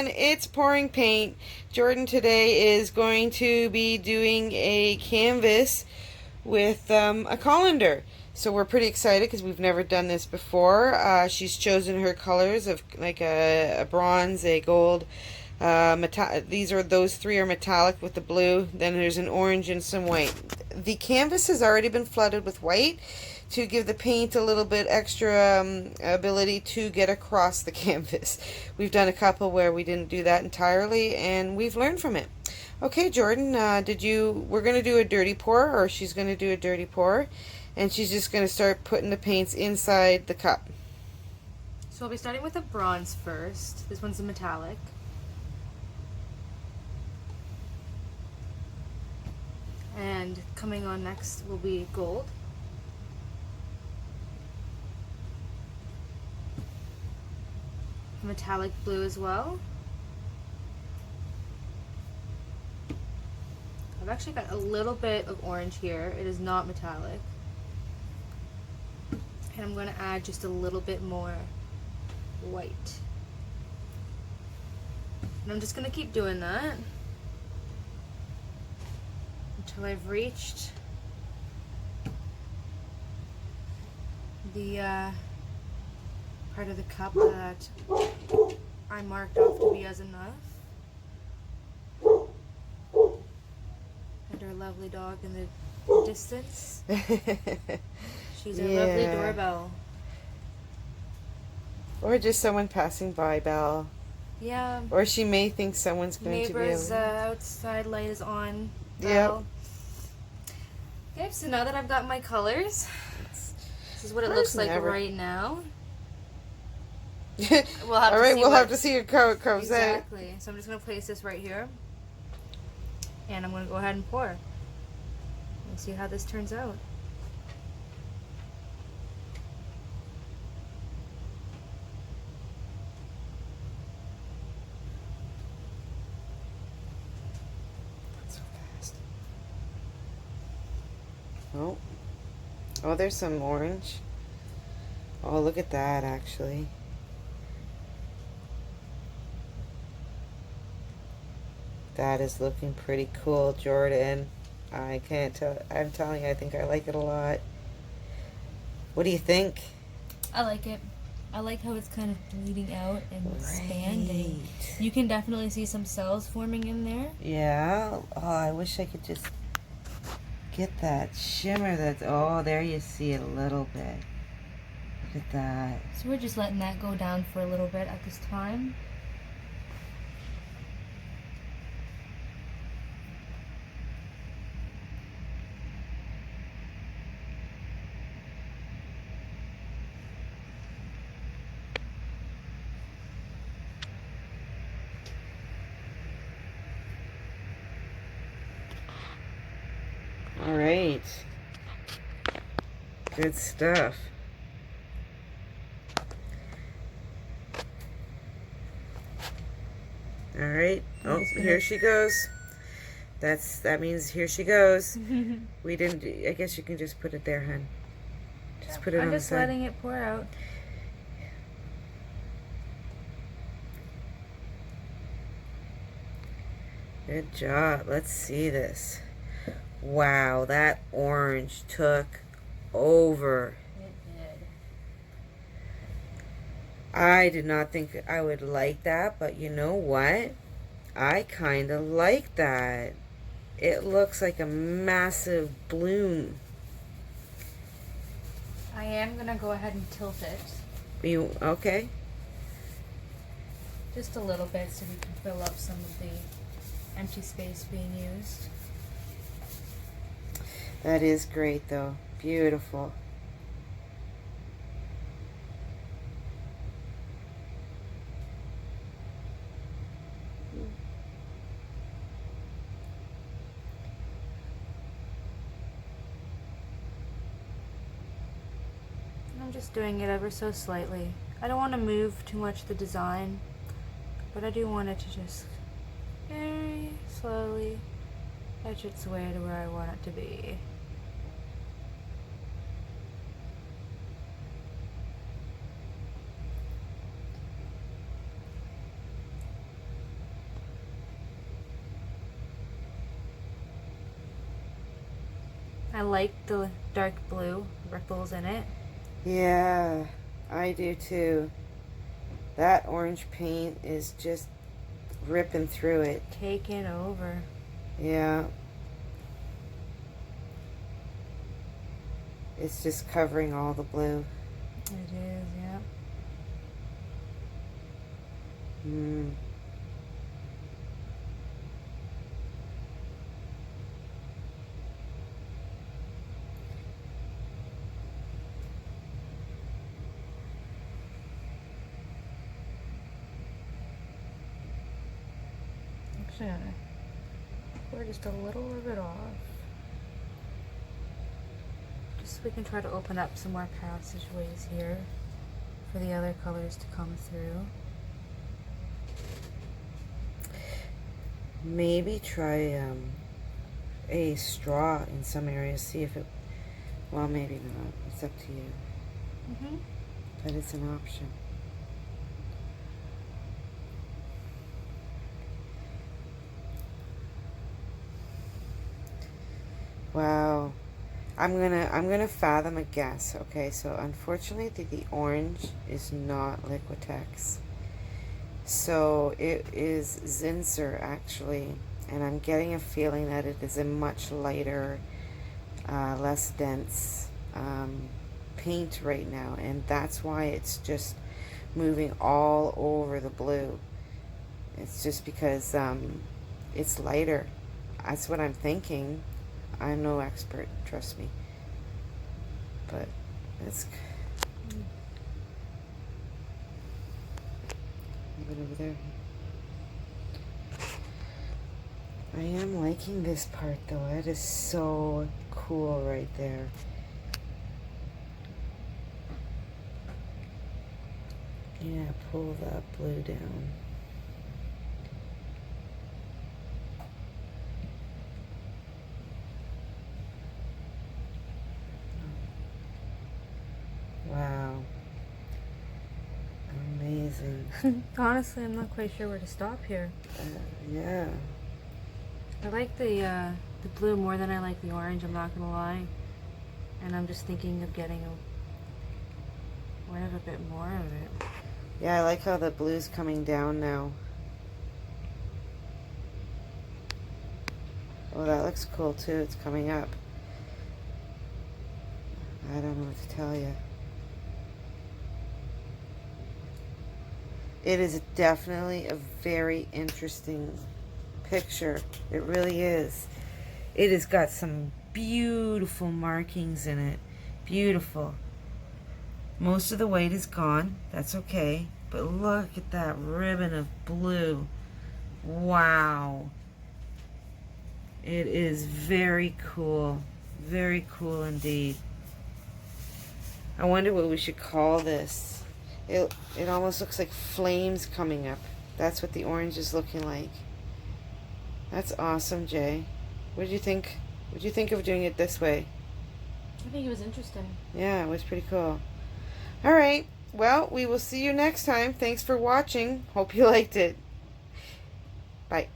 everyone, it's Pouring Paint. Jordan today is going to be doing a canvas with a colander. So we're pretty excited because we've never done this before. She's chosen her colors of like a bronze, a gold, those three are metallic with the blue. Then there's an orange and some white. The canvas has already been flooded with white to give the paint a little bit extra ability to get across the canvas. We've done a couple where we didn't do that entirely, and we've learned from it. Okay, Jordan, we're going to do a dirty pour, or she's going to do a dirty pour, and she's just going to start putting the paints inside the cup. So I'll be starting with a bronze first. This one's a metallic. And coming on next will be gold. Metallic blue as well. I've actually got a little bit of orange here. It is not metallic. And I'm going to add just a little bit more white. And I'm just going to keep doing that until I've reached the part of the cup that I marked off to be as enough. And our lovely dog in the distance. She's our lovely doorbell. Or just someone passing by, Belle. Yeah. Or she may think someone's going to be Neighbor's outside light is on. Yep. Okay, so now that I've got my colors, this is what it looks like right now. We'll have to see how it comes out. Exactly. So I'm just going to place this right here. And I'm going to go ahead and pour. And see how this turns out. So fast. Oh, there's some orange. Oh, look at that, actually. That is looking pretty cool, Jordan. I can't tell. I'm telling you, I think I like it a lot. What do you think? I like it. I like how it's kind of bleeding out and expanding. You can definitely see some cells forming in there. Yeah. Oh, I wish I could just get that shimmer. Oh, there you see it a little bit. Look at that. So we're just letting that go down for a little bit at this time. All right. Good stuff. All right. Oh, here she goes. That means here she goes. We didn't. I guess you can just put it there, hon. Just put it on the side. I'm just letting it pour out. Good job. Let's see this. Wow, that orange took over. It did. I did not think I would like that, but you know what? I kind of like that. It looks like a massive bloom. I am going to go ahead and tilt it. Okay? Just a little bit so we can fill up some of the empty space being used. That is great, though. Beautiful. I'm just doing it ever so slightly. I don't want to move too much the design, but I do want it to just very slowly edge its way to where I want it to be. I like the dark blue ripples in it. Yeah, I do too. That orange paint is just ripping through it. Taking over. Yeah. It's just covering all the blue. It is, yeah. Mm. Actually, I'm gonna pour just a little of it off. Just so we can try to open up some more passageways here for the other colors to come through. Maybe try a straw in some areas. See if it. Well, maybe not. It's up to you. Mm-hmm. But it's an option. Wow. I'm gonna fathom a guess. Okay, so unfortunately the orange is not Liquitex. So it is Zinsser actually, and I'm getting a feeling that it is a much lighter, less dense paint right now, and that's why it's just moving all over the blue. It's just because it's lighter. That's what I'm thinking. I'm no expert, trust me. But it's move it over there. I am liking this part though. It is so cool right there. Yeah, pull that blue down. Wow. Amazing. Honestly, I'm not quite sure where to stop here. Yeah. I like the blue more than I like the orange, I'm not gonna lie. And I'm just thinking of getting a bit more of it. Yeah, I like how the blue's coming down now. Oh, that looks cool too. It's coming up. I don't know what to tell you. It is definitely a very interesting picture. It really is. It has got some beautiful markings in it. Beautiful. Most of the white is gone. That's okay. But look at that ribbon of blue. Wow. It is very cool. Very cool indeed. I wonder what we should call this. It almost looks like flames coming up. That's what the orange is looking like. That's awesome, Jay. What did you think? What did you think of doing it this way? I think it was interesting. Yeah, it was pretty cool. All right. Well, we will see you next time. Thanks for watching. Hope you liked it. Bye.